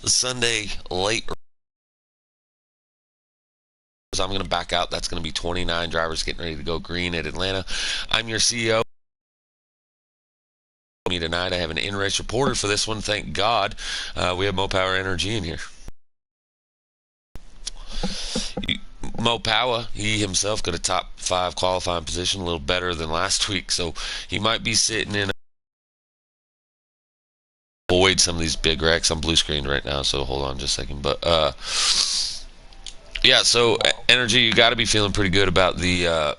Sunday late. I'm going to back out. That's going to be 29 drivers getting ready to go green at Atlanta. I'm your CEO. Me tonight. I have an in-race reporter for this one. Thank God we have Mo Power Energy in here. Mo Power, he himself got a top 5 qualifying position, a little better than last week, so he might be sitting in. Avoid some of these big wrecks. I'm blue screened right now, so hold on just a second. But yeah, so Energy, you got to be feeling pretty good about the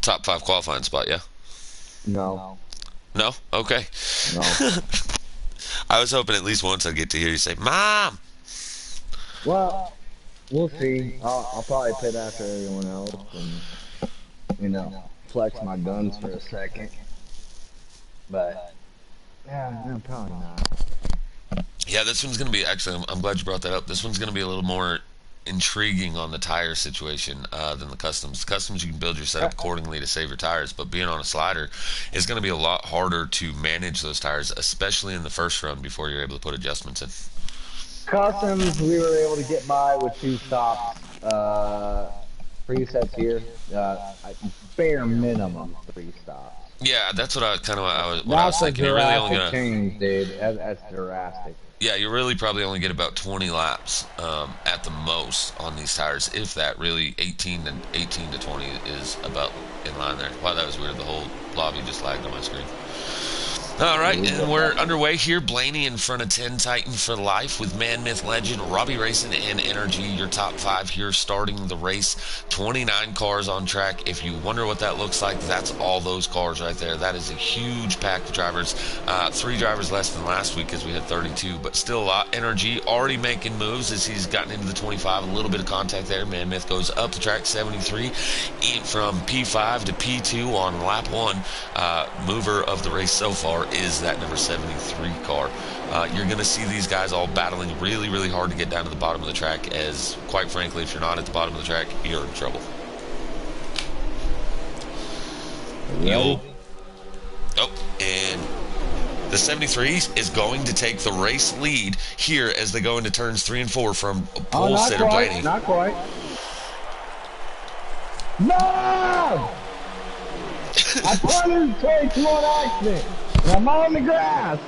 top 5 qualifying spot, yeah? No. No? Okay. No. I was hoping at least once I'd get to hear you say, Mom! Well, we'll see. I'll probably pit after everyone else and, flex my guns for a second. But, yeah, no, probably not. Yeah, this one's going to be, actually, I'm glad you brought that up. This one's going to be a little more intriguing on the tire situation than the customs. Customs, you can build your setup accordingly to save your tires, but being on a slider is going to be a lot harder to manage those tires, especially in the first run before you're able to put adjustments in. Customs, we were able to get by with 2 stops, presets here, bare minimum 3 stops. Yeah, that's what I was thinking. You're really only gonna change, dude. That's drastic. Yeah, you really probably only get about 20 laps at the most on these tires, if that. Really, 18 to 20 is about in line there. Wow, that was weird. The whole lobby just lagged on my screen. All right, and we're underway here. Blaney in front of 10 Titan for life with Man, Myth, Legend, Robbie Racing, and Energy. Your top 5 here starting the race. 29 cars on track. If you wonder what that looks like, that's all those cars right there. That is a huge pack of drivers. 3 drivers less than last week because we had 32, but still a lot. Energy already making moves as he's gotten into the 25. A little bit of contact there. Man, Myth goes up the track, 73. From P5 to P2 on lap 1. Mover of the race so far is that number 73 car. You're going to see these guys all battling really, really hard to get down to the bottom of the track, as, quite frankly, if you're not at the bottom of the track, you're in trouble. And the 73 is going to take the race lead here as they go into turns 3 and 4 from pole sitter Blaney. Not quite. No! I punted 22 on accident. I'm on the grass.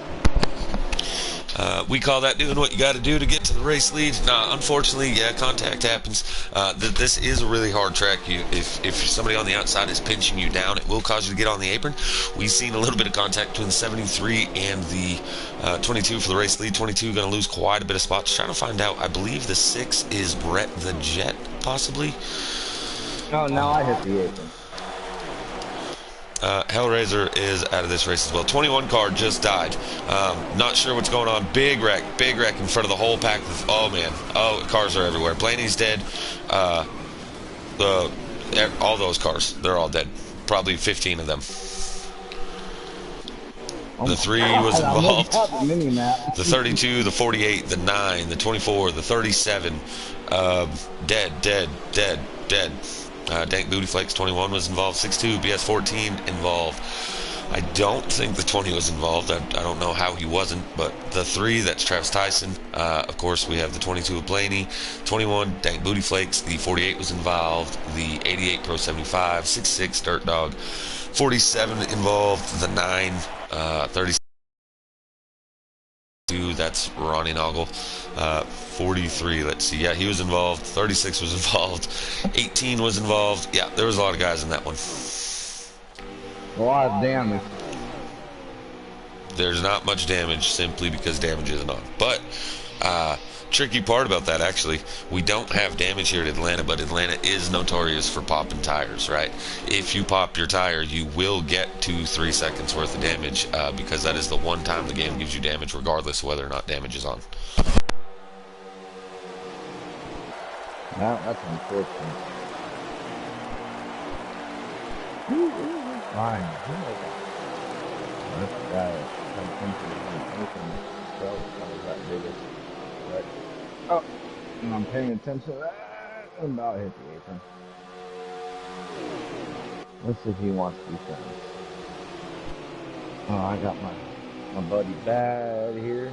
We call that doing what you got to do to get to the race lead. Nah, unfortunately, yeah, contact happens. This is a really hard track. If somebody on the outside is pinching you down, it will cause you to get on the apron. We've seen a little bit of contact between the 73 and the 22 for the race lead. 22 going to lose quite a bit of spots. Trying to find out. I believe the 6 is Brett the Jet, possibly. Oh, now I hit the apron. Hellraiser is out of this race as well. 21 car just died. Not sure what's going on. Big wreck in front of the whole pack. Oh man, cars are everywhere. Blaney's dead. All those cars, they're all dead. Probably 15 of them. The 3 was involved. The 32, the 48, the 9, the 24, the 37. Dead. Dank Booty Flakes 21 was involved. 6-2 BS 14 involved. I don't think the 20 was involved. I don't know how he wasn't, but the 3, that's Travis Tyson. Of course, we have the 22 of Blaney. 21, Dank Booty Flakes. The 48 was involved. The 88 Pro 75. 66 Dirt Dog. 47 involved. The 9, 36. That's Ronnie Noggle. 43, let's see. Yeah, he was involved. 36 was involved. 18 was involved. Yeah, there was a lot of guys in that one. A lot of damage. There's not much damage simply because damage isn't on. But, tricky part about that, actually, we don't have damage here at Atlanta, but Atlanta is notorious for popping tires, right? If you pop your tire, you will get 2-3 seconds worth of damage because that is the one time the game gives you damage regardless of whether or not damage is on. No, that's unfortunate. Fine. This guy comes into the open so that biggest. Oh, and I'm paying attention to that. I'm about to hit the apron. Let's see if he wants to be friends. Oh, I got my buddy Bad here.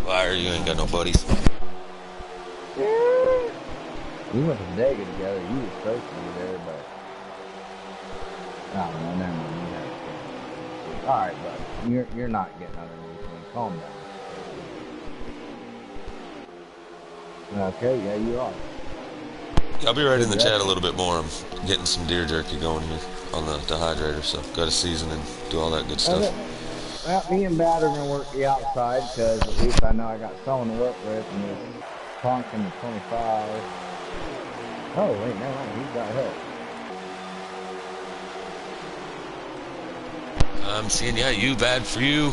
Liar, you ain't got no buddies. Yeah. We went to Vegas together. You were supposed to be there, but I don't know. Never mind. You had to. All right, bud. You're not getting underneath me. Calm down. Okay, yeah, you are. I'll be right in Good the chat a record. little bit more. I'm getting some deer jerky going here on the dehydrator, so got to season and do all that good stuff. Okay. Well, me and Bad are gonna work the outside because at least I know I got someone to work with, and this punk in the 25. Oh wait, never mind. He's got help. I'm seeing, yeah, you, Bad for you.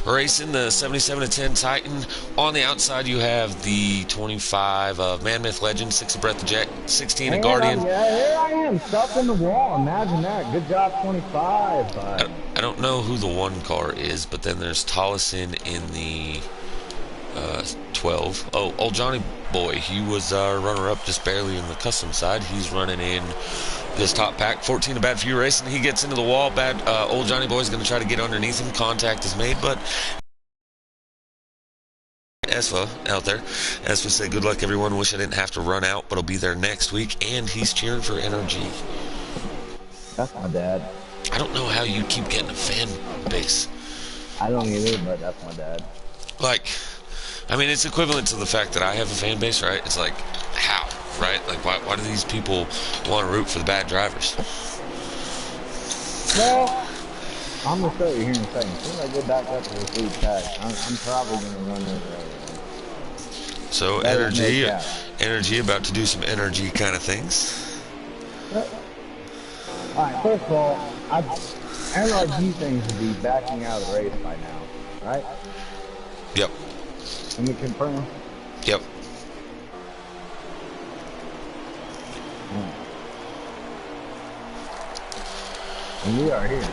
Racing the 77 to 10 Titan. On the outside, you have the 25 of Man Myth Legend, 6 of Breath the Jet, 16 of And Guardian. here I am, stuck in the wall. Imagine that. Good job, 25, bud. I don't know who the one car is, but then there's Tollison in the 12. Oh, old Johnny Boy. He was runner-up just barely in the custom side. He's running in this top pack. 14 of Bad for you racing. He gets into the wall. Bad old Johnny Boy is going to try to get underneath him. Contact is made, but Esfa out there. Esfa said, good luck, everyone. Wish I didn't have to run out, but I'll be there next week. And he's cheering for NRG. That's my dad. I don't know how you keep getting a fan base. I don't either, but that's my dad. Like, I mean, it's equivalent to the fact that I have a fan base, right? It's like, how, right? Like, why do these people want to root for the bad drivers? Well, I'm gonna show you here in a second. As soon as I get back up to this lead tag, I'm probably gonna run over everything. So That is no cap. energy about to do some energy kind of things. Alright, first of all, NRG things would be backing out of the race by now, right? Yep. Can you confirm? Yep. And we are here.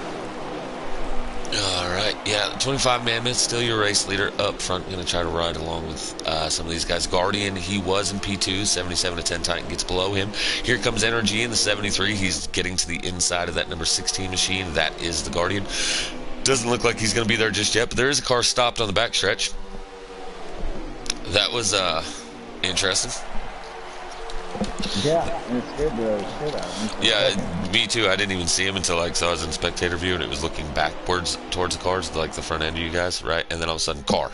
All right. Yeah, 25 Mammoth, still your race leader up front. Going to try to ride along with some of these guys. Guardian, he was in P2, 77 to 10 Titan gets below him. Here comes NRG in the 73. He's getting to the inside of that number 16 machine. That is the Guardian. Doesn't look like he's going to be there just yet, but there is a car stopped on the backstretch. That was interesting. Yeah, and it scared the shit out of me. Yeah, me too. I didn't even see him until like so I was in spectator view and it was looking backwards towards the cars, like the front end of you guys, right? And then all of a sudden, car.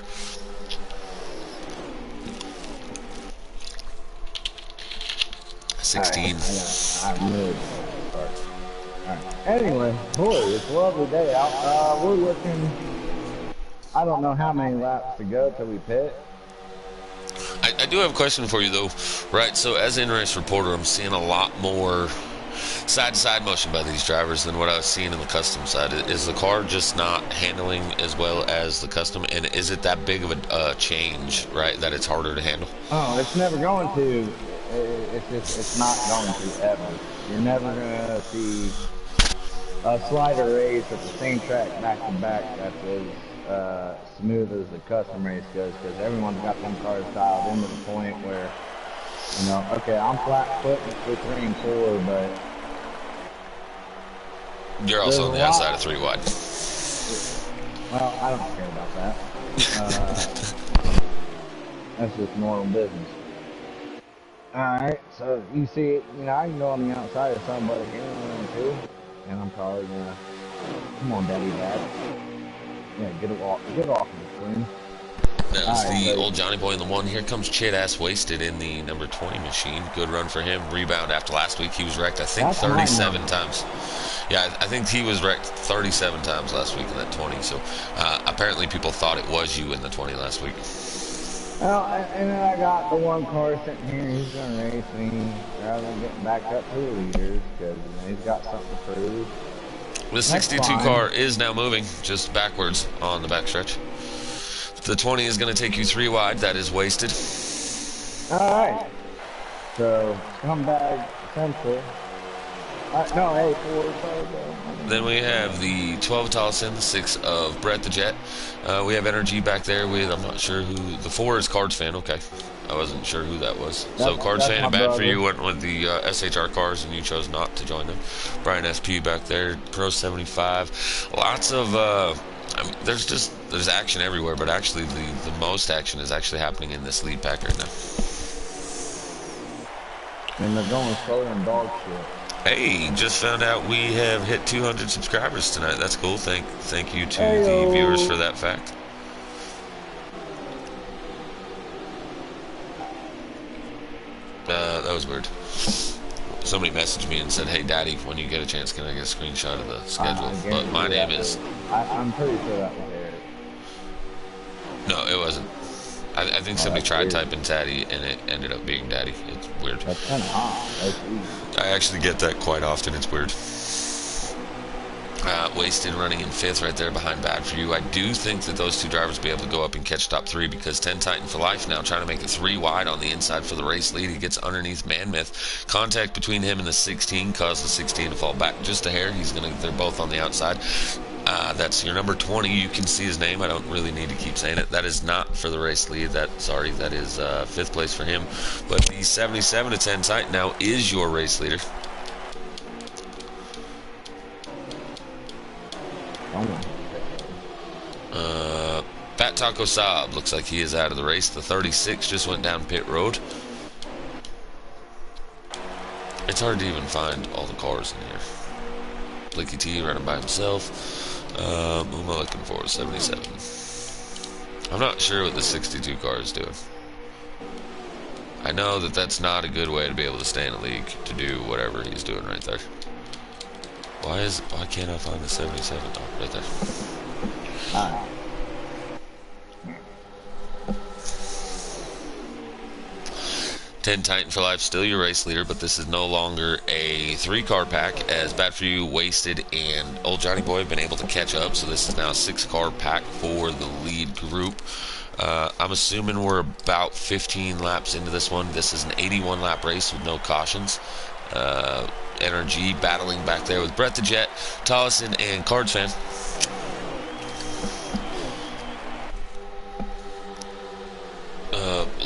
Alright, 16. I really start. Alright. Anyway, boy, it's a lovely day out. We're looking. I don't know how many laps to go till we pit. I do have a question for you though, right? So as an in-race reporter, I'm seeing a lot more side-to-side motion by these drivers than what I was seeing in the custom side. Is the car just not handling as well as the custom, and is it that big of a change, right, that it's harder to handle? Oh, it's never going to. It's not going to ever. You're never gonna see a slider race at the same track back to back that's as smooth as the custom race goes, because everyone's got them cars dialed into the point where, you know, okay, I'm flat footing for 3 and 4, but You're also on the outside of 3 wide. well, I don't care about that. That's just normal business. Alright, so you see, you know, I can go on the outside of somebody here and too, and I'm probably gonna, come on, Daddy Dad. Yeah, get off of the screen. That was the old Johnny Boy in the 1. Here comes Chid Ass Wasted in the number 20 machine. Good run for him. Rebound after last week. He was wrecked, I think, 37 times. Yeah, I think he was wrecked 37 times last week in that 20. So apparently people thought it was you in the 20 last week. Well, and then I got the one car sitting here. He's gonna race me rather than getting back up to the leaders because, you know, he's got something to prove. The 62 car is now moving just backwards on the backstretch. The 20 is going to take you 3 wide. That is wasted. Alright. So, scumbag central. No, hey, 4. Then we have the 12 Tollison, 6 of Brett the Jet. We have Energy back there with, I'm not sure who, the 4 is Cards Fan, okay. I wasn't sure who that was. So Cards Fan and Bad for you went with the SHR cars and you chose not to join them. Brian SP back there, Pro 75. Lots of, I mean, there's just there's action everywhere, but actually the most action is actually happening in this lead pack right now. And they're going slower than dog shit. Hey, just found out we have hit 200 subscribers tonight. That's cool. Thank you to the viewers Heyo. for that fact. That was weird. Somebody messaged me and said, "Hey, Daddy, when you get a chance, can I get a screenshot of the schedule?" I But guarantee my you name that is... was. I'm pretty sure that was Eric. No, it wasn't. I think Oh, somebody that's tried weird. typing Taddy, and it ended up being Daddy. It's weird. That's kind of odd. That's weird. I actually get that quite often. It's weird. Wasted running in 5th right there behind Bad For You. I do think that those two drivers will be able to go up and catch top 3 because 10 Titan for life now trying to make it 3 wide on the inside for the race lead. He gets underneath Man Myth. Contact between him and the 16 caused the 16 to fall back just a hair. They're both on the outside. That's your number 20. You can see his name. I don't really need to keep saying it. That is not for the race lead. That is 5th place for him. But the 77 to 10 Titan now is your race leader. Fat Taco Saab looks like he is out of the race. The 36 just went down pit road. It's hard to even find all the cars in here. Blicky T running by himself. Who am I looking for? 77. I'm not sure what the 62 car is doing. I know that that's not a good way to be able to stay in a league to do whatever he's doing right there. Why can't I find the 77? Oh, right there. 10 Titan for life, still your race leader, but this is no longer a 3-car pack, as Bad For You, Wasted, and Old Johnny Boy have been able to catch up, so this is now a 6-car pack for the lead group. I'm assuming we're about 15 laps into this one. This is an 81-lap race with no cautions. NRG battling back there with Brett the Jet, Tollison, and Cards Fan.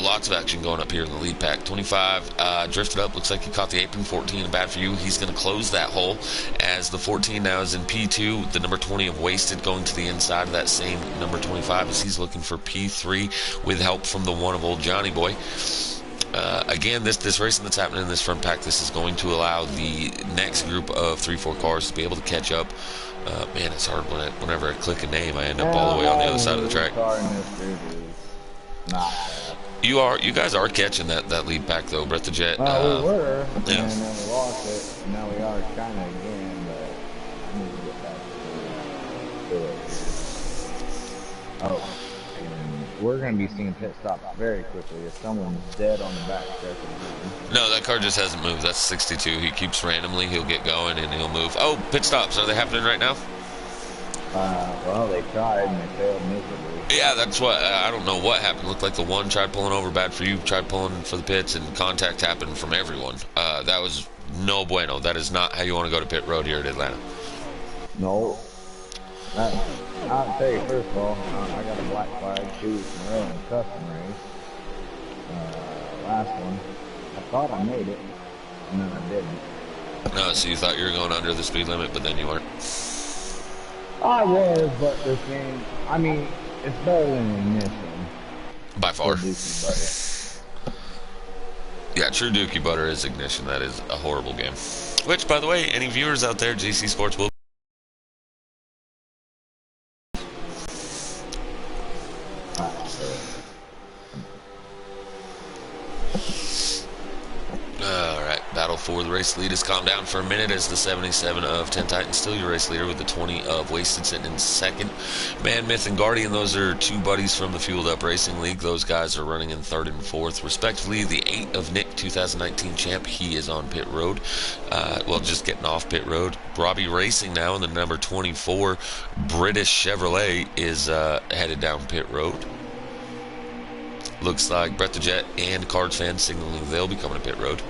Lots of action going up here in the lead pack. 25 drifted up. Looks like he caught the apron. 14 Bad For You. He's going to close that hole as the 14 now is in P2. The number 20 of Wasted going to the inside of that same number 25 as he's looking for P3 with help from the 1 of Old Johnny Boy. Again, this racing that's happening in this front pack, this is going to allow the next group of 3-4 cars to be able to catch up. Man, it's hard whenever I click a name, I end up all the way on the other side of the track. You guys are catching that lead pack though, Brett the Jet. Well, we were, yeah. and then we lost it. And now we are kind of again, but I need to get back to it. Oh, and we're going to be seeing pit stops very quickly if someone's dead on the back stretch. No, that car just hasn't moved. That's 62. He keeps randomly. He'll get going and he'll move. Oh, pit stops. Are they happening right now? Well, they tried and they failed miserably. Yeah, that's what, I don't know what happened. Looked like the 1 tried pulling over Bad For You, tried pulling for the pits, and contact happened from everyone. That was no bueno. That is not how you want to go to pit road here at Atlanta. No. I'll tell you, first of all, I got a black flag 2 weeks in a row in a custom race. Last one, I thought I made it, and then I didn't. No, so you thought you were going under the speed limit, but then you weren't? I was, but the thing, I mean, it's better than Ignition. By far. Yeah, True Dookie Butter is Ignition. That is a horrible game. Which, by the way, any viewers out there, GC Sports will... Alright, battle for the race lead has calmed down for a minute as the 77 of 10 Titans still your race leader with the 20 of Wasted sitting in second. Man, Myth, and Guardian, those are 2 buddies from the Fueled Up Racing League. Those guys are running in 3rd and 4th, respectively. The 8 of Nick, 2019 champ, he is on pit road. Just getting off pit road. Robbie Racing now in the number 24 British Chevrolet is headed down pit road. Looks like Brett the Jet and Cards Fan signaling they'll be coming to pit road.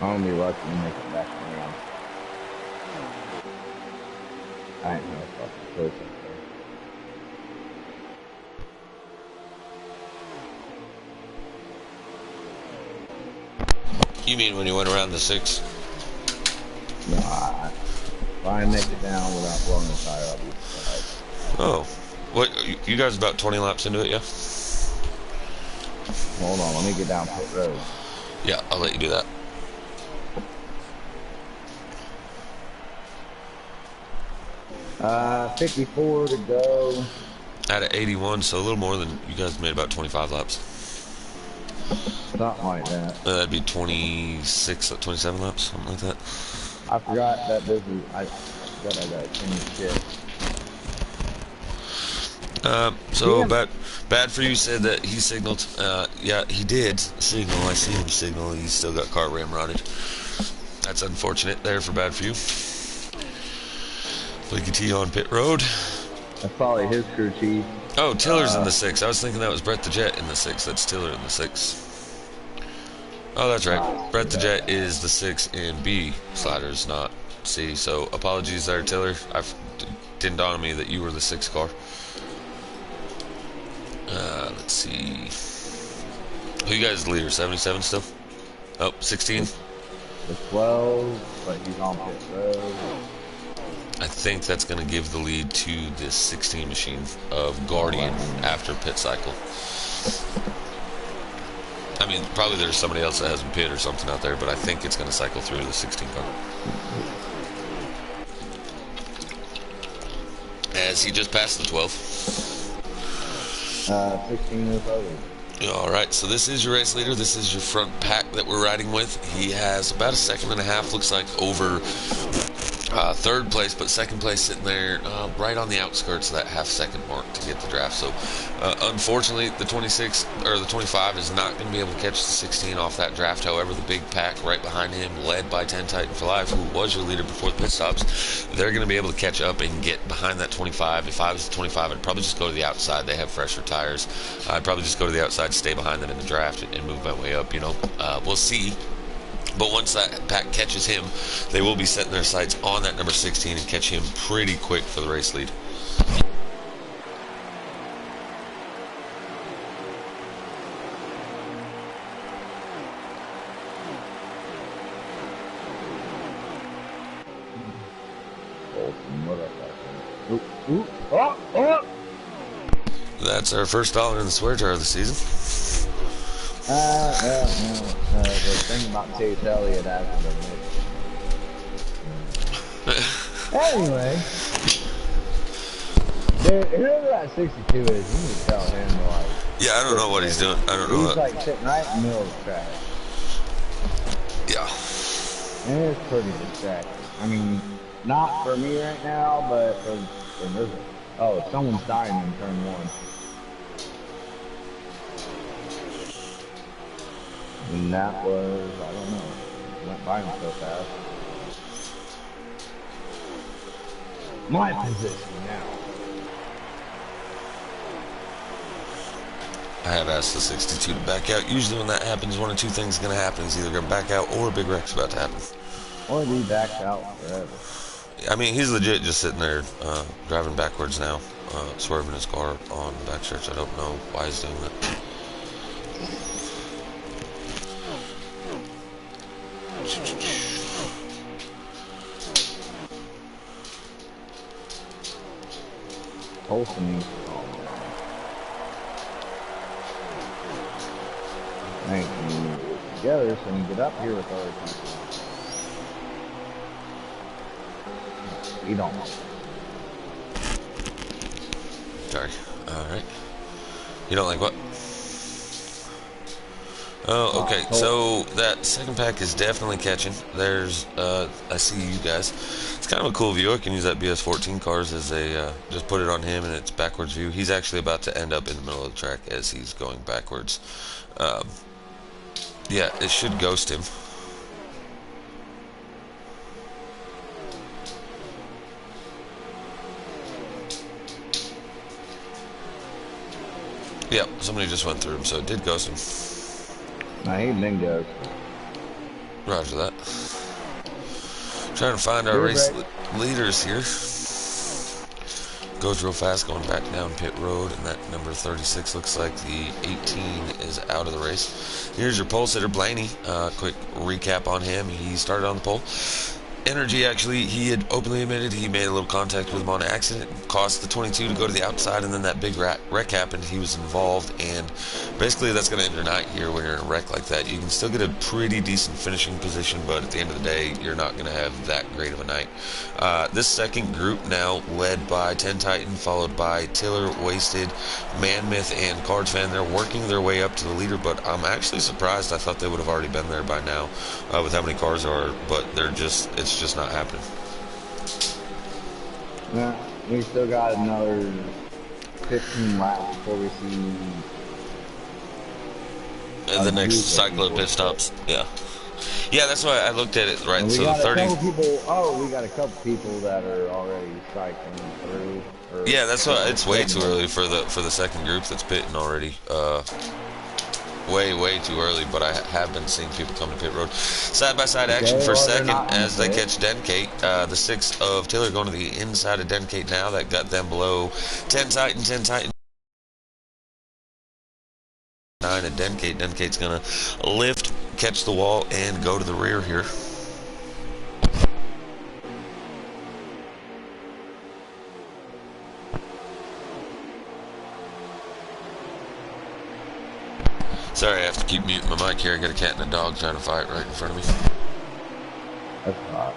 I'm gonna be lucky to make it back around. I ain't no fucking close up there. You mean when you went around the 6? No, if I make it down without blowing the tire, I'll be surprised. Oh. What, you guys about 20 laps into it, yeah? Hold on, let me get down pit road. Yeah, I'll let you do that. 54 to go. Out of 81, so a little more than you guys made about 25 laps. Something like that. That'd be 26, 27 laps, something like that. I forgot that this is. I forgot I gotta change shit. So Damn. bad for you said that he signaled. Yeah, he did signal. I see him signal. He's still got car ramrodded. That's unfortunate there for bad for you. Fleeky T on pit road. That's probably his crew chief. Oh, Tiller's in the 6. I was thinking that was Brett the Jet in the 6. That's Tiller in the 6. Oh, that's right. Brett the Jet is the 6 in B. Sliders, not C. So apologies there, Tiller. Didn't dawn on me that you were the 6 car. Let's see. Who you guys leader? 77 still? Oh, 16? The 12, but he's on pit road. I think that's going to give the lead to this 16 machine of Guardian after pit cycle. I mean, probably there's somebody else that has a pit or something out there, but I think it's going to cycle through the 16 car. As he just passed the 12. 16 years old. Alright, so this is your race leader. This is your front pack that we're riding with. He has about a second and a half, looks like, over third place, but second place sitting there right on the outskirts of that half-second mark to get the draft. So, unfortunately, the 26 or the 25 is not going to be able to catch the 16 off that draft. However, the big pack right behind him, led by 10 Titan for Life, who was your leader before the pit stops, they're going to be able to catch up and get behind that 25. If I was the 25, I'd probably just go to the outside. They have fresher tires. I'd probably just go to the outside, stay behind them in the draft, and move my way up. You know, we'll see. But once that pack catches him, they will be setting their sights on that number 16 and catch him pretty quick for the race lead. That's our first dollar in the swear jar of the season. The thing about Chase Elliott after the Anyway. Dude, whoever that 62 is, you need to tell him, like... Yeah, I don't know what he's doing. I don't know He's, like, sitting right in the middle of the track. Yeah. And it's pretty distracting. I mean, not for me right now, but for River. Oh, someone's dying in turn 1. And that was, I don't know, it went by him so fast. My position now. I have asked the 62 to back out. Usually when that happens, one of two things is going to happen. He's either going to back out or a big wreck's about to happen. Or he backed out forever. I mean, he's legit just sitting there driving backwards now, swerving his car on the back stretch. I don't know why he's doing that. Olsen needs to call him. I think we need to get together so we can get up here with other people. We don't. Sorry. Alright. You don't like what? Oh, okay. So that second pack is definitely catching. There's, I see you guys. It's kind of a cool view. I can use that BS14 cars as a, just put it on him and it's backwards view. He's actually about to end up in the middle of the track as he's going backwards. Yeah, it should ghost him. Yeah, somebody just went through him, so it did ghost him. Nah, he been good. Roger that. Trying to find our race leaders here. Goes real fast going back down pit road, and that number 36 looks like the 18 is out of the race. Here's your pole sitter, Blaney. Quick recap on him. He started on the pole. Energy, actually, he had openly admitted he made a little contact with him on accident, cost the 22 to go to the outside, and then that big wreck happened. He was involved, and basically that's going to end your night here when you're in a wreck like that. You can still get a pretty decent finishing position, but at the end of the day, you're not going to have that great of a night. This second group now led by 10 Titan, followed by Tiller, Wasted, Manmouth, and Cards Fan. They're working their way up to the leader, but I'm actually surprised. I thought they would have already been there by now with how many cars are, but it's just not happening. Yeah, we still got another 15 laps before we see The next cycle of pit stops. Yeah. Yeah, that's why I looked at it, right? and we So the got 30. a couple people. Oh, we got a couple people that are already cycling through. Yeah, that's why it's way too early for the second group that's pitting already. Way too early, but I have been seeing people come to pit road. Side-by-side action for second as they catch Dencate. The 6 of Tiller going to the inside of Dencate now. That got them below 10 Titan, 10 Titan. 9 at Dencate. Dencate's going to lift, catch the wall, and go to the rear here. Sorry, I have to keep muting my mic here. I got a cat and a dog trying to fight right in front of me. That's hot.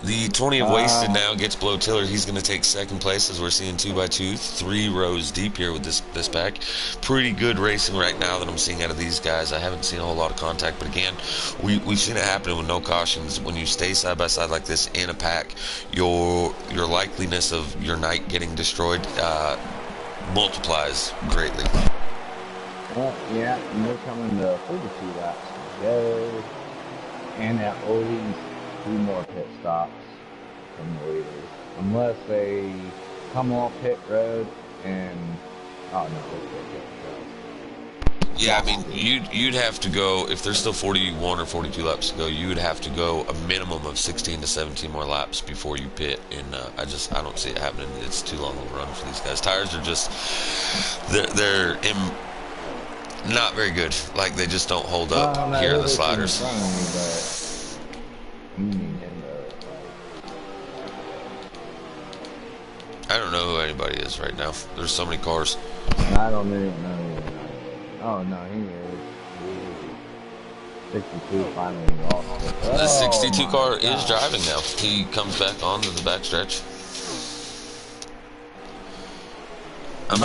The 20 of Wasted now gets below Tiller. He's going to take second place as we're seeing 2x2, 3 rows deep here with this pack. Pretty good racing right now that I'm seeing out of these guys. I haven't seen a whole lot of contact, but again, we've seen it happen with no cautions. When you stay side by side like this in a pack, your likeliness of your night getting destroyed multiplies greatly. Well, yeah, and they're coming to 42 laps to go, and at least 2 more pit stops from the leaders, unless they come off pit road and oh no, Yeah, I mean, you'd have to go, if there's still 41 or 42 laps to go, you would have to go a minimum of 16 to 17 more laps before you pit, and I don't see it happening. It's too long of a run for these guys. Tires are just, they're not very good. Like, they just don't hold up here in the sliders. I don't know who anybody is right now. There's so many cars. I don't even know. Oh no, he is. 62 finally lost it. The 62 car is driving now. He comes back onto the backstretch. I'm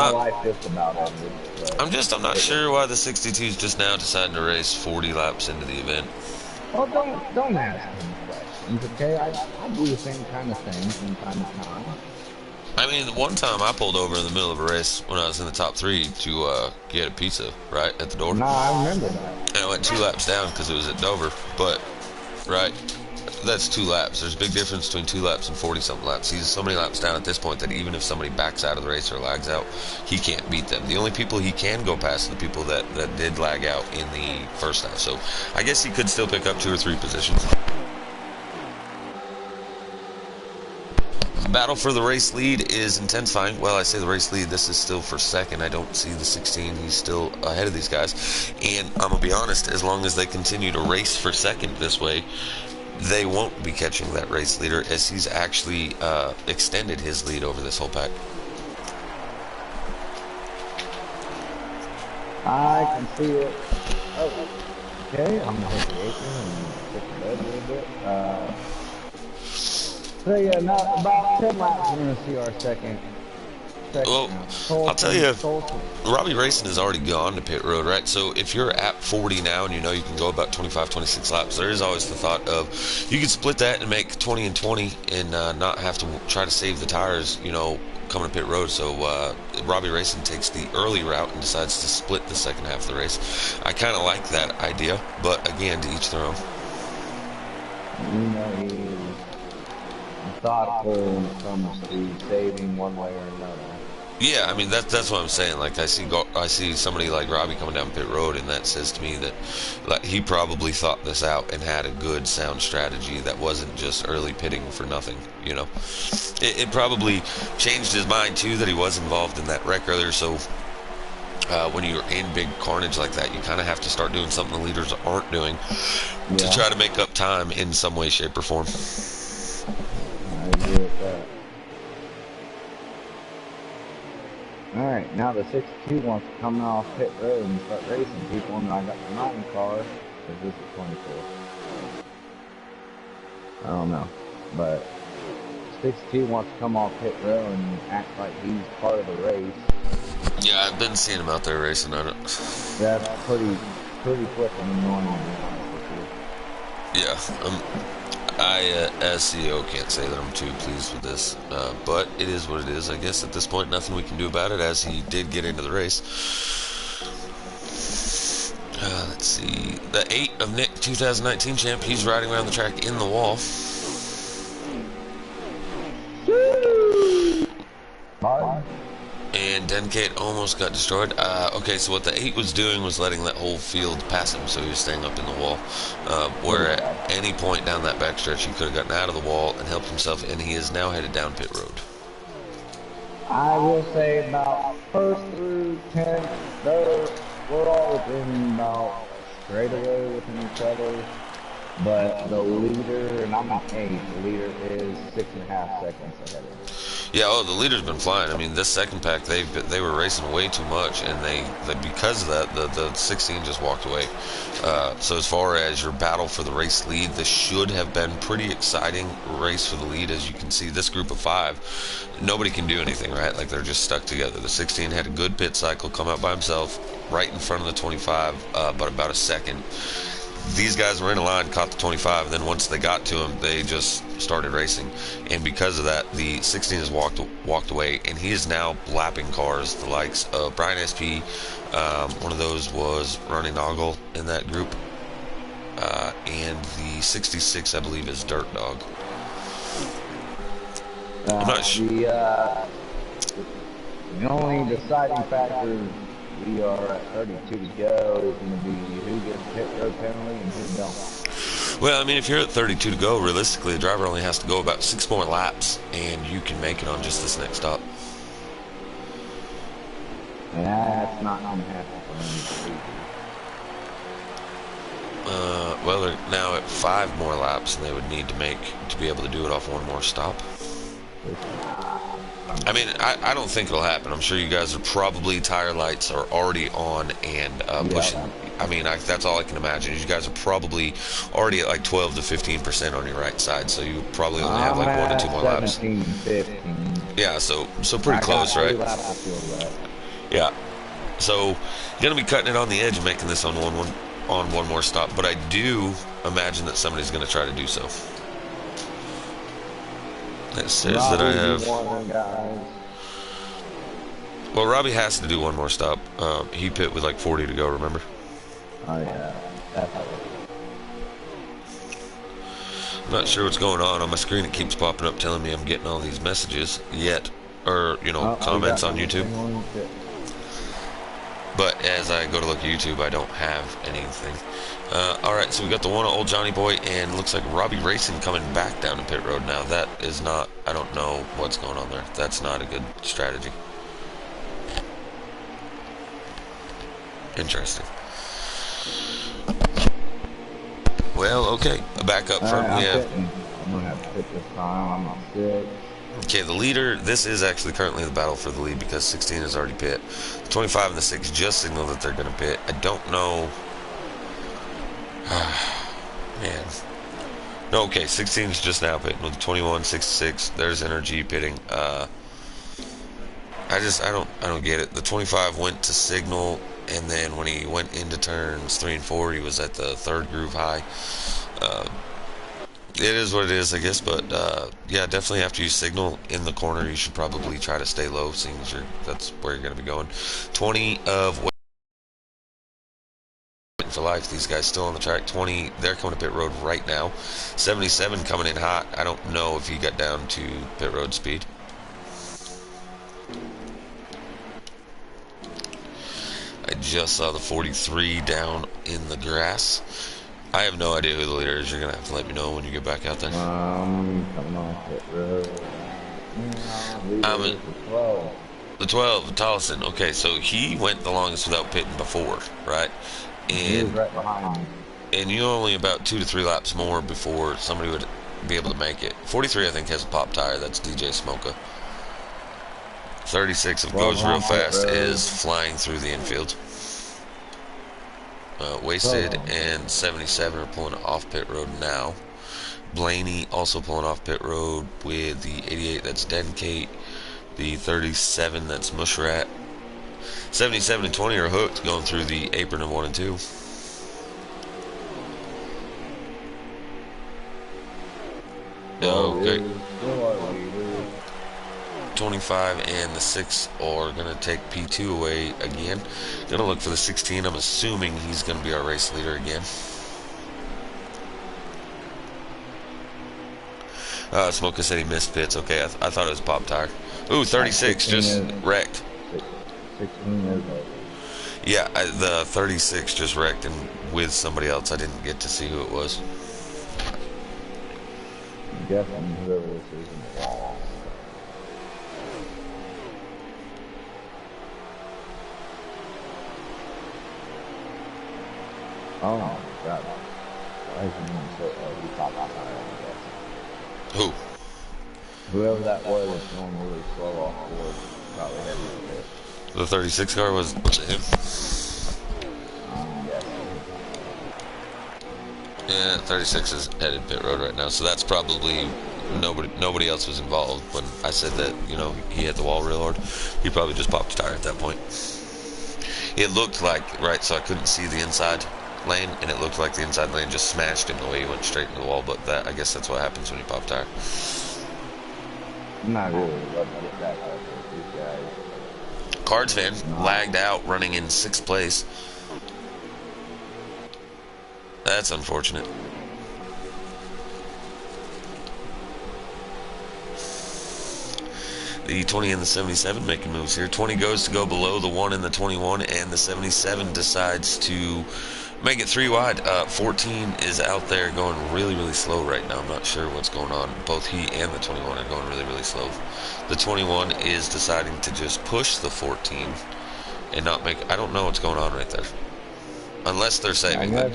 not sure why the 62's just now deciding to race 40 laps into the event. Well, don't ask me questions, okay? I do the same kind of thing from time to time. I mean, one time I pulled over in the middle of a race when I was in the top 3 to get a pizza right at the door. No, I remember that. And I went 2 laps down because it was at Dover, but right. That's 2 laps. There's a big difference between 2 laps and 40-something laps. He's so many laps down at this point that even if somebody backs out of the race or lags out, he can't beat them. The only people he can go past are the people that did lag out in the first half. So I guess he could still pick up 2 or 3 positions. Battle for the race lead is intensifying. Well, I say the race lead. This is still for second. I don't see the 16. He's still ahead of these guys. And I'm going to be honest, as long as they continue to race for second this way, they won't be catching that race leader, as he's actually extended his lead over this whole pack. I can see it. Oh, okay, I'm going to hit the apron and hit the bed a little bit. So yeah, now about 10 laps, we're going to see our second. Well, I'll tell you, Robbie Racing has already gone to pit road, right? So if you're at 40 now and you know you can go about 25, 26 laps, there is always the thought of you could split that and make 20 and 20 and not have to try to save the tires, you know, coming to pit road. So Robbie Racing takes the early route and decides to split the second half of the race. I kind of like that idea, but again, to each their own. You know, he's thoughtful when it comes to saving one way or another. Yeah, I mean that's what I'm saying. Like I see somebody like Robbie coming down pit road, and that says to me that like he probably thought this out and had a good sound strategy that wasn't just early pitting for nothing. You know, it probably changed his mind too that he was involved in that wreck earlier. So when you're in big carnage like that, you kind of have to start doing something the leaders aren't doing to Yeah, try to make up time in some way, shape, or form. I agree with that. All right, now the 62 wants to come off pit road and start racing people, and I got the 9 car, because this is 24. I don't know, but 62 wants to come off pit road and act like he's part of the race. Yeah, I've been seeing him out there racing. I don't. That's pretty flipping annoying, to be honest with you. Yeah, I, as CEO, can't say that I'm too pleased with this, but it is what it is. I guess at this point, nothing we can do about it, as he did get into the race. Let's see. The 8 of Nick, 2019 champ, he's riding around the track in the wall. Martin? And Denkate almost got destroyed. Okay, so what the 8 was doing was letting that whole field pass him, so he was staying up in the wall. What Where is at that? any point down that backstretch, he could have gotten out of the wall and helped himself, and he is now headed down pit road. I will say about first through 10th, we're all within about a straightaway within each other. But the leader, and I'm an 8, the leader is 6.5 seconds ahead of me. Yeah, oh, the leader's been flying. I mean, this second pack, they were racing way too much, and they because of that, the 16 just walked away. So as far as your battle for the race lead, this should have been pretty exciting race for the lead. As you can see, this group of 5, nobody can do anything, right? Like they're just stuck together. The 16 had a good pit cycle, come out by himself, right in front of the 25, but about a second. These guys were in a line, caught the 25, and then once they got to him, they just started racing. And because of that, the 16 has walked away, and he is now lapping cars, the likes of Brian SP. One of those was Ronnie Noggle in that group, and the 66, I believe, is Dirt Dog. I'm not sure. The only deciding factor we are at 32 to go is going to be who gets pit road penalty and who don't. Well, I mean, if you're at 32 to go, realistically, the driver only has to go about 6 more laps, and you can make it on just this next stop. And that's not going to happen for me. Well, they're now at 5 more laps, and they would need to be able to do it off one more stop. I mean, I don't think it'll happen. I'm sure you guys are probably tire lights are already on and pushing. I mean, that's all I can imagine. You guys are probably already at like 12 to 15% on your right side, so you probably only have like 1 to 2 more laps. 17, 15. Yeah, so pretty close, right? Yeah. So you're gonna be cutting it on the edge and making this on one more stop, but I do imagine that somebody's gonna try to do so. It says that I have. Well, Robbie has to do one more stop. He pit with like 40 to go, remember? Oh, yeah. Definitely. I'm not sure what's going on my screen. It keeps popping up telling me I'm getting all these messages yet, or, comments on YouTube. But as I go to look at YouTube, I don't have anything. Alright, so we got the one old Johnny Boy, and looks like Robbie Racing coming back down to pit road now. That is not, I don't know what's going on there. That's not a good strategy. Interesting. Well, okay. Back up front, we have. I'm going to have to pit this time. I'm on 6. Okay, the leader, this is actually currently the battle for the lead because 16 is already pit. The 25 and the 6 just signal that they're going to pit. I don't know. Man. No, okay, 16 is just now pitting with 21, 66. There's Energy pitting. I don't get it. The 25 went to signal, and then when he went into turns 3 and 4, he was at the 3rd groove high. It is what it is, I guess, but yeah, definitely after you signal in the corner, you should probably try to stay low, seeing as that's where you're going to be going. 20 of waiting for life. These guys still on the track. 20, they're coming to pit road right now. 77 coming in hot. I don't know if he got down to pit road speed. just saw the 43 down in the grass. I have no idea who the leader is. You're going to have to let me know when you get back out there. Coming off pit road right now. Leader Um, is the 12. the 12, Tollison. Okay, so he went the longest without pitting before, right? He was And right behind me. you only about 2 to 3 laps more before somebody would be able to make it. 43, I think, has a pop tire. That's DJ Smoka. 36 of 12 Goes Real on pit Fast road. is flying through the infield. 12 Wasted on pit and road. 77 are pulling off pit road now. Blaney also pulling off pit road with the 88, that's Denkate. The 37, that's Mushrat. 77 and 20 are hooked, going through the apron of 1 and 2. Okay. Is still our leader. 25 and the 6 are going to take P2 away again. Going to look for the 16. I'm assuming he's going to be our race leader again. Smoker said he missed pits. Okay, I thought it was pop tire. Ooh, 36 just wrecked. 16 is over. Yeah, the 36 just wrecked and with somebody else. I didn't get to see who it was. I'm guessing whoever this is in the wall. Oh my god. Why is he doing so? Oh, he popped out tire, I'm guessing. Who? Whoever that was is going really slow off board. Probably heading to the pit. The 36 car was it him? I'm guessing. Yeah, 36 is headed pit road right now, so that's probably nobody else was involved when I said that, you know, he hit the wall real hard. He probably just popped a tire at that point. It looked like, right, so I couldn't see the inside lane, and it looked like the inside lane just smashed him the way he went straight into the wall, but that, I guess that's what happens when you pop a tire. I'm not really love to get back up with these guys. Cards van lagged out running in 6th place. That's unfortunate. The 20 and the 77 making moves here. 20 goes to go below the 1 and the 21, and the 77 decides to make it 3 wide. 14 is out there going really, really slow right now. I'm not sure what's going on. Both he and the 21 are going really, really slow. The 21 is deciding to just push the 14 and not make... I don't know what's going on right there. Unless they're saving. That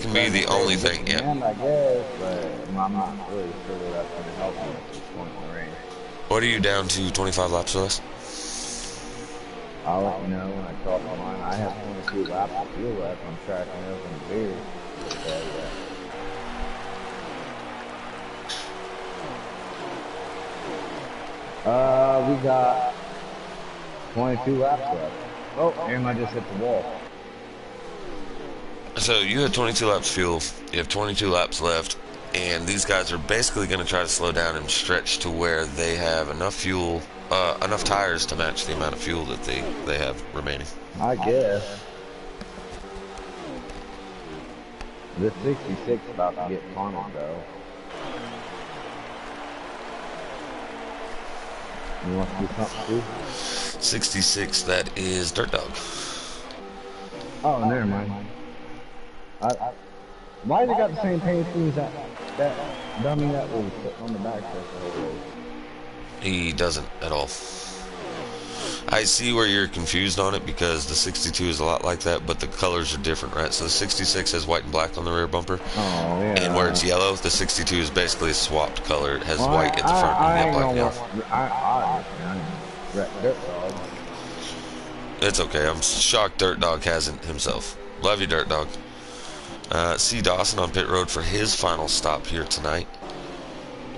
can be the only thing. Yeah. I guess, but I'm not really sure that that's going to help me at this point in the race. What are you down to? 25 laps with us? I'll let you know when I cross the line. I have 22 laps of fuel left. I'm tracking over in the beer. We got 22 laps left. Oh, and I just hit the wall. So you have 22 laps fuel. You have 22 laps left. And these guys are basically going to try to slow down and stretch to where they have enough fuel, enough tires to match the amount of fuel that they have remaining. I guess. The 66 is about to get funneled though. You want to do something too? 66, that is Dirt Dog. Oh, never mind. Why they got the same paint schemes that dummy that was on the back there? He doesn't at all. I see where you're confused on it because the 62 is a lot like that, but the colors are different, right? So the 66 has white and black on the rear bumper. Oh, yeah. And where it's yellow, the 62 is basically a swapped color. It has white at the front and you have black and yellow. Dirt Dog. It's okay. I'm shocked Dirt Dog hasn't himself. Love you, Dirt Dog. C. Dawson on pit road for his final stop here tonight.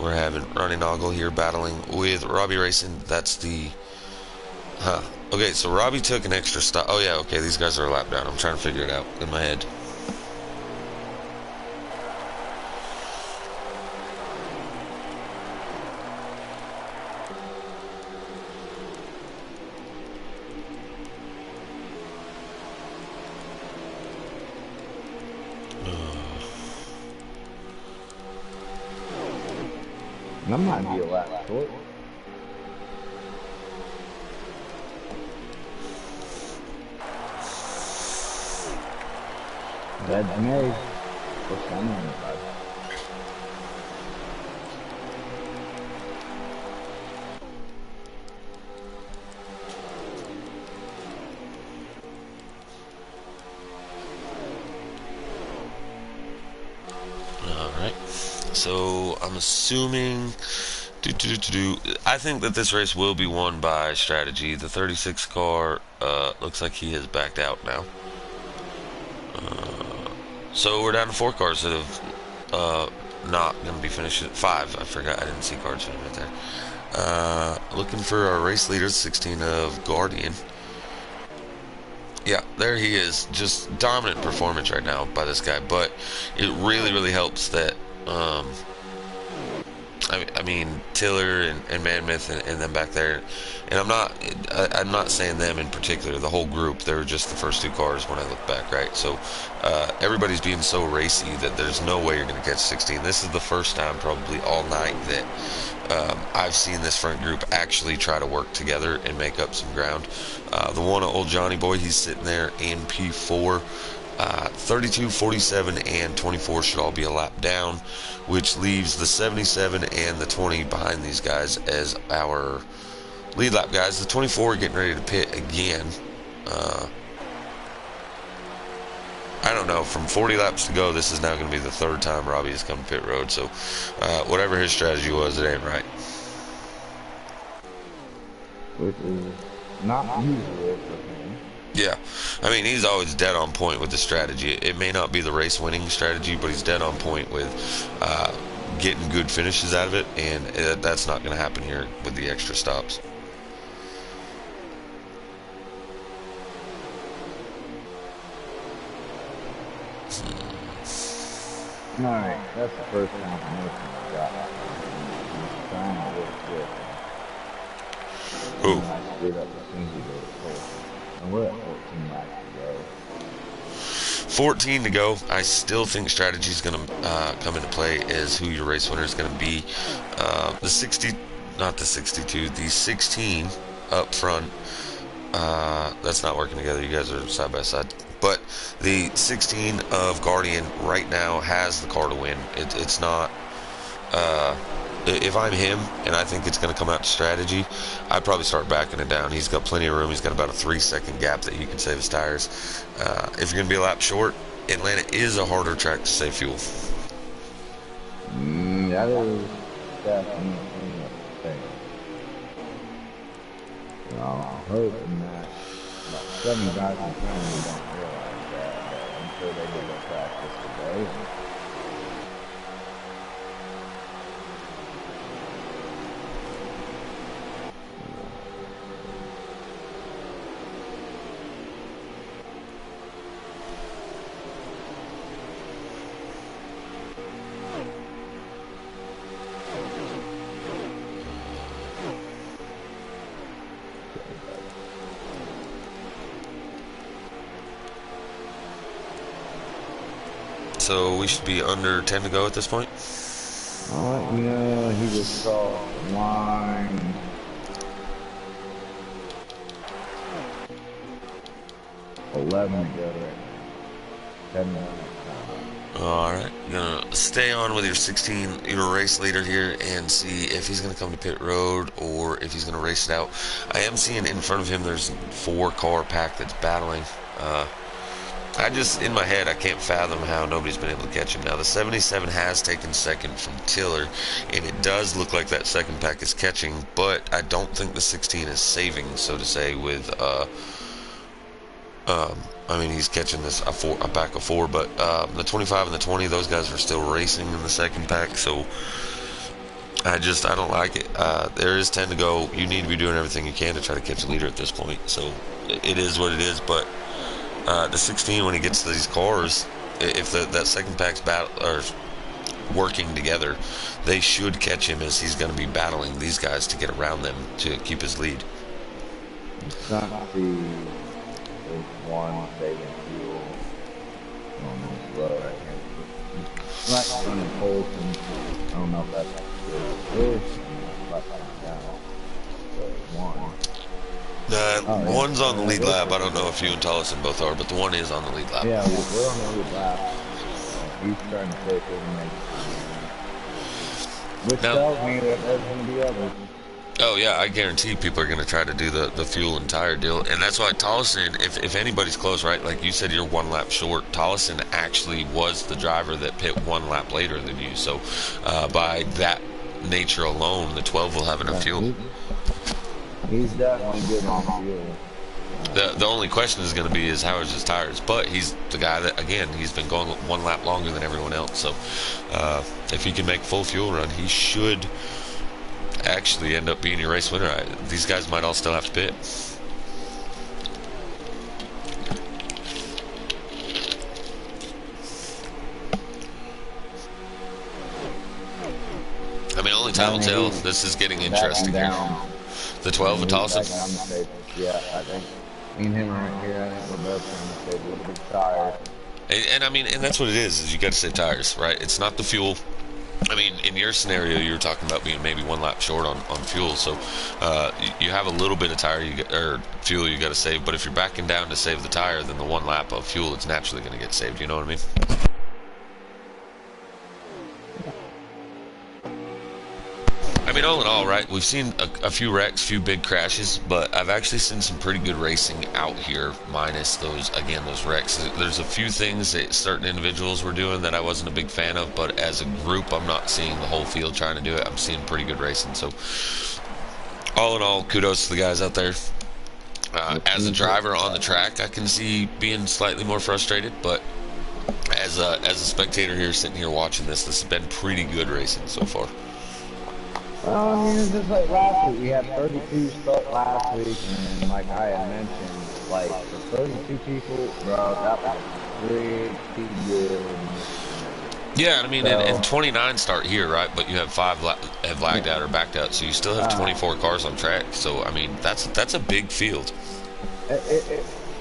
We're having Ronnie Noggle here battling with Robbie Racing. That's the... Okay, so Robbie took an extra stop. Oh, yeah, okay, these guys are a lap down. I'm trying to figure it out in my head. I might be a lap short. Bed's made. We're sending it, bud. All right. So I'm assuming. I think that this race will be won by strategy. The 36 car looks like he has backed out now. So we're down to 4 cars that have not going to be finished at 5. I forgot. I didn't see cars for him right there. Looking for our race leader, 16 of Guardian. Yeah, there he is. Just dominant performance right now by this guy. But it really, really helps that I mean Tiller and Mammoth and them back there, and I'm not saying them in particular. The whole group, they were just the first 2 cars when I look back, right? So everybody's being so racy that there's no way you're going to catch 16. This is the first time probably all night that I've seen this front group actually try to work together and make up some ground. The one old Johnny boy, he's sitting there in P4. 32, 47, and 24 should all be a lap down, which leaves the 77 and the 20 behind these guys as our lead lap guys. The 24 getting ready to pit again. I don't know, from 40 laps to go, this is now going to be the 3rd time Robbie has come to pit road, so whatever his strategy was, it ain't right. Which is not usual for him. Yeah, I mean, he's always dead on point with the strategy. It may not be the race winning strategy, but he's dead on point with getting good finishes out of it, and that's not going to happen here with the extra stops. Alright, that's the first confirmation I got. He's trying to work with. Ooh. I screwed up as soon as he goes full. And we're at 14 laps to go. 14 to go. I still think strategy is going to come into play as who your race winner is going to be. The 60, not the 62, the 16 up front. That's not working together. You guys are side by side. But the 16 of Guardian right now has the car to win. It's not. If I'm him and I think it's going to come out to strategy, I'd probably start backing it down. He's got plenty of room. He's got about a 3-second gap that he can save his tires. If you're going to be a lap short, Atlanta is a harder track to save fuel. That is definitely a thing. I'm hoping that about 7 guys in front of me don't realize that, but I'm sure they did their practice today. So we should be under 10 to go at this point. I'll let you know he just saw the line. $11 to go right now. 10 minutes. Alright, gonna stay on with your 16, your race leader here, and see if he's gonna come to pit road or if he's gonna race it out. I am seeing in front of him there's 4-car pack that's battling. I just, in my head, I can't fathom how nobody's been able to catch him. Now, the 77 has taken second from Tiller, and it does look like that second pack is catching, but I don't think the 16 is saving, so to say, with, I mean, he's catching this, a pack of 4, but the 25 and the 20, those guys are still racing in the second pack, so I don't like it. There is 10 to go. You need to be doing everything you can to try to catch a leader at this point, so it is what it is, but the 16, when he gets to these cars, if that second pack's are working together, they should catch him as he's going to be battling these guys to get around them to keep his lead. There's one saving fuel on this road. I can't see. Right on the poles, and I don't know if that's good. But one. Oh yeah. One's on the lead We're lap. I pretty don't know good. if you and Tollison both are, but the one is on the lead lap. Yeah, we're on the lead lap. So he's trying to stay through the next time around. Which Now, tells me that there's going to be others. oh yeah, I guarantee people are going to try to do the fuel and tire deal, and that's why Tollison, if anybody's close, right? Like you said, you're one lap short. Tollison actually was the driver that pit one lap later than you, so by that nature alone, the 12 will have enough Yeah, fuel. he's definitely good on fuel. The only question is going to be is how is his tires, but he's the guy that again he's been going one lap longer than everyone else, so if he can make full fuel run, he should actually end up being your race winner. These guys might all still have to pit. I mean, only time will tell. This is getting Backing interesting here. down. The 12 of He's backing down the Tollison. safety. Yeah, I think me and him right here, I think we're both trying to save a little bit of tires. And I mean, and that's what it is you got to save tires, right? It's not the fuel. I mean, in your scenario, you were talking about being maybe one lap short on fuel, so you have a little bit of tire or fuel you got to save. But if you're backing down to save the tire, then the one lap of fuel is naturally going to get saved. You know what I mean? I mean, all in all, right? We've seen a few wrecks, few big crashes, but I've actually seen some pretty good racing out here, minus those wrecks. There's a few things that certain individuals were doing that I wasn't a big fan of, but as a group, I'm not seeing the whole field trying to do it. I'm seeing pretty good racing. So, all in all, kudos to the guys out there. As a driver on the track, I can see being slightly more frustrated, but as a spectator here, sitting here watching this has been pretty good racing so far. Well, I mean, it's just like last week. We had 32 start last week, and like I had mentioned, like for 32 people, bro, that was pretty good. Yeah, I mean, and So, 29 start here, right? But you have five have lagged yeah, out or backed out, so you still have 24 cars on track. So I mean, that's a big field.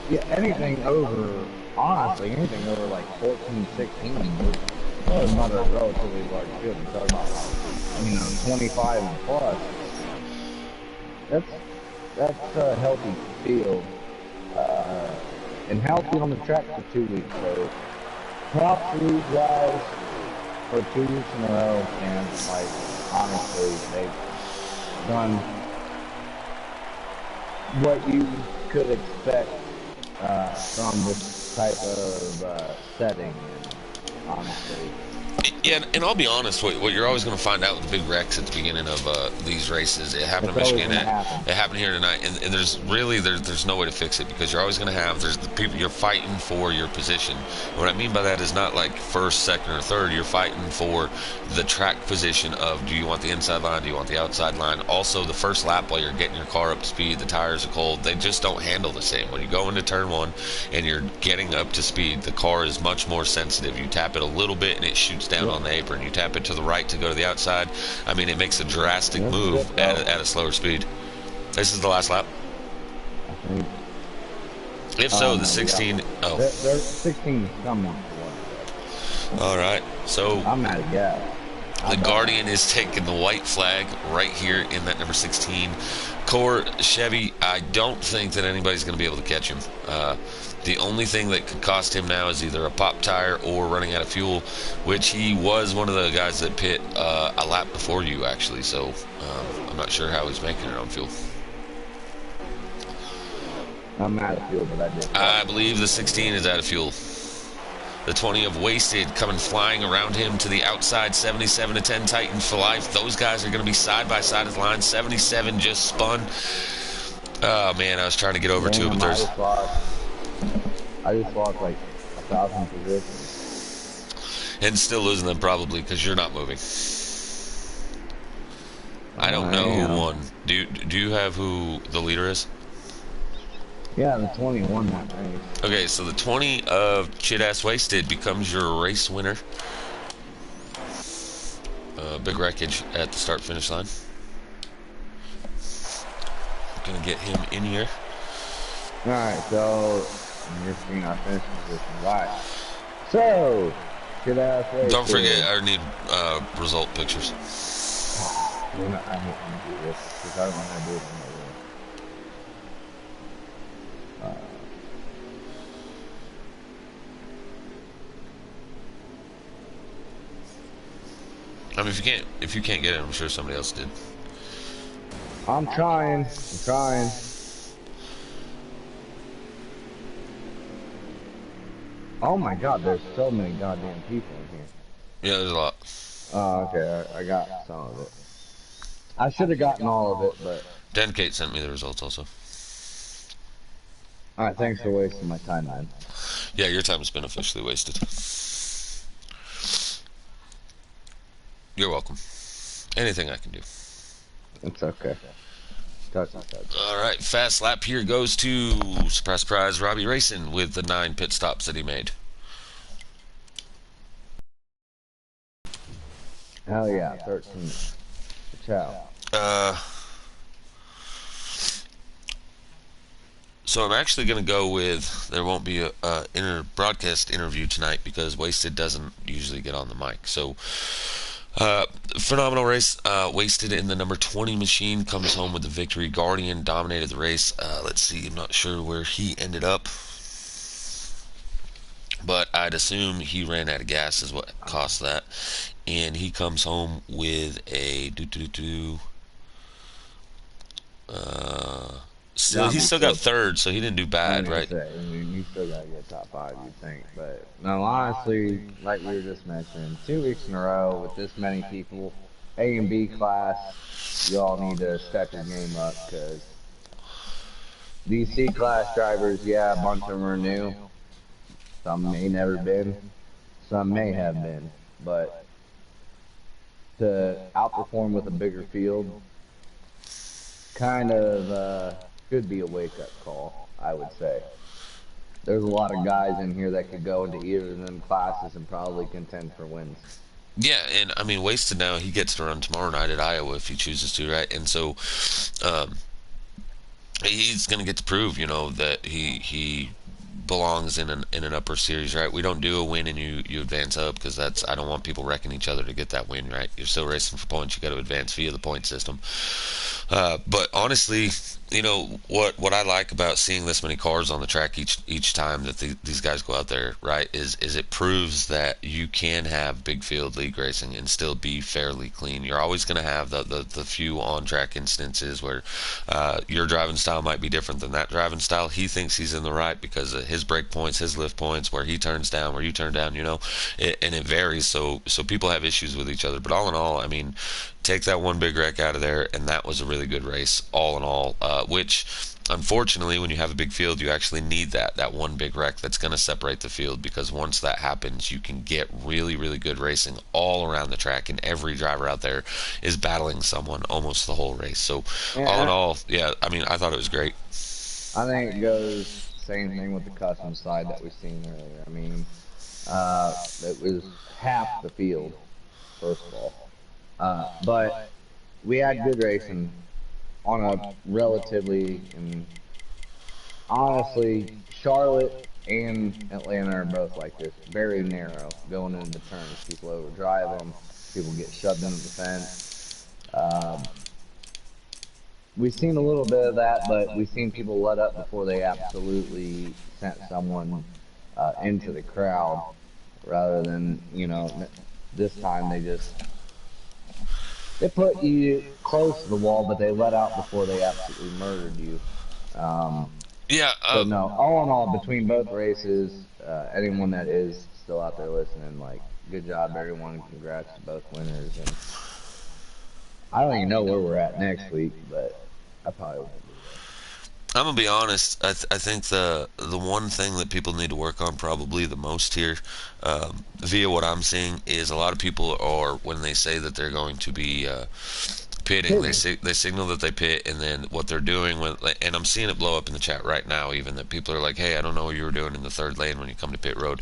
yeah, anything over, honestly, anything over like 14, 16, was not a relatively large field. You're talking about, 25 and plus. That's that's a healthy field, uh, and healthy on the track for 2 weeks. So props to these guys for 2 weeks in a row, and like honestly, they've done what you could expect from this type of setting. And honestly, Yeah, and I'll be honest, what you're always going to find out with the big wrecks at the beginning of these races, it happened in it's always Michigan, going to it happen. happened here tonight, and there's no way to fix it because you're always going to have there's the people you're fighting for your position. And what I mean by that is not like first, second, or third. You're fighting for the track position of do you want the inside line, do you want the outside line. Also, the first lap while you're getting your car up to speed, the tires are cold. They just don't handle the same. When you go into turn one and you're getting up to speed, the car is much more sensitive. You tap it a little bit and it shoots down Yep. on the apron. You tap it to the right to go to the outside. I mean, it makes a drastic This is move it, bro. at a slower speed. This is the last lap. I think. If Oh so, the no, we got. 16. Oh, They're 16 is coming. all right. So I'm out of gas. the I'm done. Guardian is taking the white flag right here in that number 16. Core Chevy, I don't think that anybody's going to be able to catch him. The only thing that could cost him now is either a pop tire or running out of fuel, which he was one of the guys that pit a lap before you, actually. So I'm not sure how he's making it on fuel. I'm out of fuel, but I did. I believe the 16 is out of fuel. The 20 of Wasted coming flying around him to the outside. 77 to 10 Titan for life. Those guys are going to be side by side of the line. 77 just spun. Oh man, I was trying to get over to it, but Damn, there's I just lost like 1,000 positions. and still losing them probably because you're not moving. I don't I know who am. won. Do you have who the leader is? Yeah, the 21 that race. Okay, so the 20 of Chit Ass Wasted becomes your race winner. Big wreckage at the start finish line. Gonna get him in here. Alright, so you're seeing our finish position. Right. So, good ass race. Don't forget, I need result pictures. I hate when you do this because I don't know how to do it in my room. Uh, I mean, if you can't get it, I'm sure somebody else did. I'm trying. I'm trying. Oh my God, there's so many goddamn people in here. Yeah, there's a lot. Oh, okay, I got some of it. I should have gotten all of it, but Dan Kate sent me the results also. all right. Thanks for wasting my time, then. Yeah, your time has been officially wasted. You're welcome. Anything I can do. It's okay. Touch and such. All right, fast lap here goes to surprise, surprise, Robbie Racing with the 9 pit stops that he made. Hell yeah, 13th. Ciao. Uh, so I'm actually going to go with there won't be a broadcast interview tonight because Wasted doesn't usually get on the mic. So uh, phenomenal race. Wasted in the number 20 machine comes home with the victory. Guardian dominated the race. Let's see, I'm not sure where he ended up, but I'd assume he ran out of gas is what cost that. And he comes home with a uh, Yeah, still I he mean, still got still, third, so he didn't do I bad, was gonna right? say, I mean, you still gotta get top five, you'd think. But no, honestly, like we were just mentioning, 2 weeks in a row with this many people, A and B class, you all need to step your game up because these C class drivers, yeah, a bunch of them are new. Some may never been, some may have been, but to outperform with a bigger field, kind of should be a wake up call, I would say. There's a lot of guys in here that could go into either of them classes and probably contend for wins. Yeah, and I mean, Wasted now he gets to run tomorrow night at Iowa if he chooses to, right? And so um, he's going to get to prove, that he belongs in an upper series, right? We don't do a win and you advance up because that's I don't want people wrecking each other to get that win, right? You're still racing for points. You got to advance via the point system. But honestly, what I like about seeing this many cars on the track each time that these guys go out there, right, is it proves that you can have big field league racing and still be fairly clean. You're always going to have the few on track instances where your driving style might be different than that driving style. He thinks he's in the right because of his brake points, his lift points, where he turns down, where you turn down, and it varies. So people have issues with each other. But all in all, I mean, take that one big wreck out of there, and that was a really good race, all in all. Which, unfortunately, when you have a big field, you actually need that one big wreck that's going to separate the field because once that happens, you can get really, really good racing all around the track, and every driver out there is battling someone almost the whole race. So, all in And all, yeah, I mean, I thought it was great. I think it goes same thing with the custom side that we seen earlier. I mean, it was half the field, first of all. But we had good racing on a relatively, and honestly, Charlotte and Atlanta are both like this, very narrow going into the turns. People overdrive them, people get shoved into the fence. Um, we've seen a little bit of that, but we've seen people let up before they absolutely sent someone into the crowd, rather than this time they put you close to the wall, but they let out before they absolutely murdered you. Um, Yeah, so no, all in all, between both races, anyone that is still out there listening, like, good job, everyone. Congrats to both winners. And I don't even know where we're at next week, but I probably won't be there. I'm gonna be honest. I think the one thing that people need to work on probably the most here, via what I'm seeing, is a lot of people are when they say that they're going to be pitting, Pitting. they signal that they pit, and then what they're doing when and I'm seeing it blow up in the chat right now. Even that people are like, "Hey, I don't know what you were doing in the third lane when you come to pit road."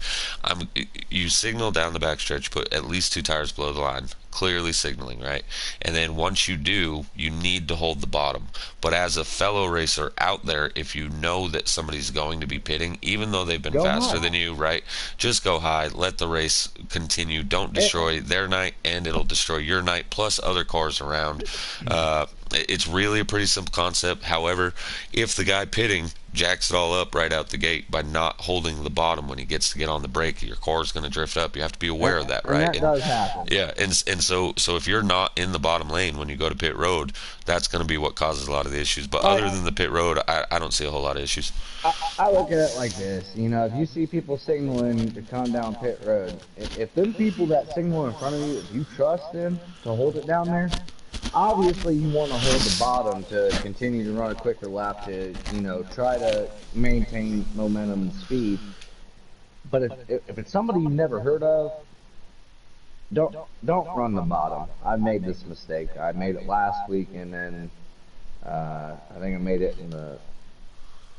You signal down the backstretch, put at least 2 tires below the line, clearly signaling, right? And then once you do, you need to hold the bottom. But as a fellow racer out there, if you know that somebody's going to be pitting, even though they've been Go faster high. than you, right? Just go high, let the race continue. Don't And, destroy their night, and it'll destroy your night, plus other cars around. It's really a pretty simple concept. However, if the guy pitting jacks it all up right out the gate by not holding the bottom when he gets to get on the brake, your car is going to drift up. You have to be aware of that, And right? that And does happen. yeah, and so if you're not in the bottom lane when you go to pit road, that's going to be what causes a lot of the issues. But Like other than the pit road, I don't see a whole lot of issues. I look at it like this, if you see people signaling to come down pit road, if them people that signal in front of you, if you trust them to hold it down there, obviously you want to hold the bottom to continue to run a quicker lap to, try to maintain momentum and speed. But if it's somebody you've never heard of, don't don't run the bottom. I made this mistake. I made it last week, and then I think I made it in the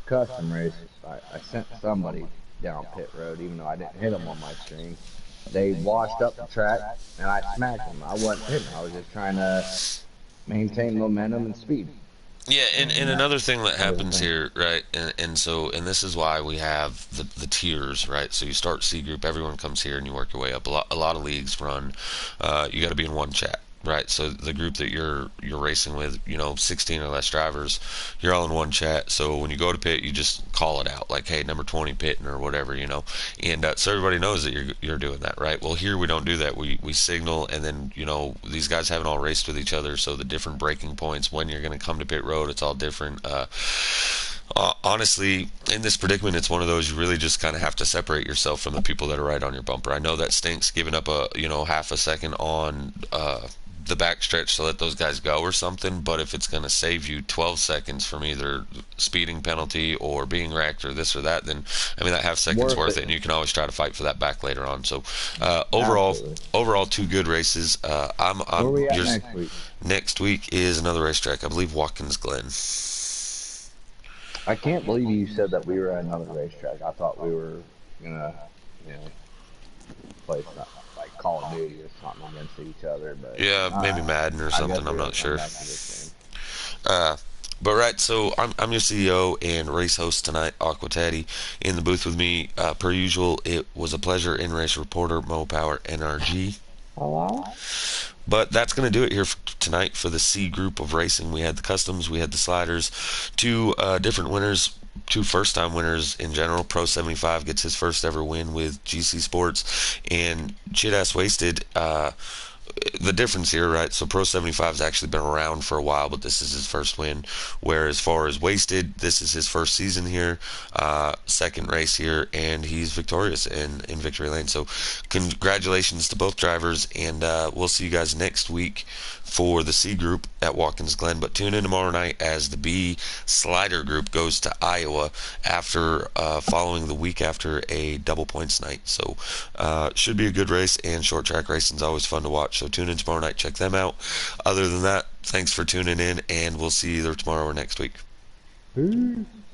custom race. I sent somebody down pit road, even though I didn't hit them on my screen. They washed up the track, and I smacked them. I wasn't hitting. I was just trying to maintain momentum and speed. Yeah, and And that another thing that that was the happens thing. here, right? And this is why we have the tiers, right? So you start C group, everyone comes here, and you work your way up. A lot of leagues run. You got to be in one chat, right? So the group that you're racing with, 16 or less drivers, you're all in one chat. So when you go to pit, you just call it out, like, hey, number 20 pitting or whatever. And so everybody knows that you're doing that, right? Well, here we don't do that. We signal, and then these guys haven't all raced with each other, so the different braking points when you're going to come to pit road, it's all different. Honestly, in this predicament, it's one of those you really just kind of have to separate yourself from the people that are right on your bumper. I know that stinks, giving up a half a second on the backstretch to let those guys go or something. But if it's going to save you 12 seconds from either speeding penalty or being wrecked or this or that, then I mean that half second's Worth worth it. it, and you can always try to fight for that back later on. So overall, Absolutely. two good races. Where are I'm we at yours. next week? Next week is another racetrack. I believe Watkins Glen. I can't believe you said that we were at another racetrack. I thought we were gonna, you know, play something like Call of Duty or something against each other. But Yeah, all maybe right, Madden or I something. guess I'm we're not gonna come sure. back to this game. Uh, but right, so I'm your CEO and race host tonight, Aqua Teddy. In the booth with me, per usual, it was a pleasure. In race reporter Mo Power NRG. Hello. But that's going to do it here tonight for the C group of racing. We had the customs, we had the sliders, two different winners, two first-time winners in general. Pro 75 gets his first ever win with GC Sports, and Chit Ass Wasted. The difference here, right? So Pro 75 has actually been around for a while, but this is his first win. Whereas far as Wasted, this is his first season here, second race here, and he's victorious in victory lane. So congratulations to both drivers, and we'll see you guys next week for the C group at Watkins Glen. But tune in tomorrow night as the B slider group goes to Iowa after following the week after a double points night. So should be a good race, and short track racing is always fun to watch. So tune in tomorrow night, check them out. Other than that, thanks for tuning in, and we'll see you either tomorrow or next week. Peace.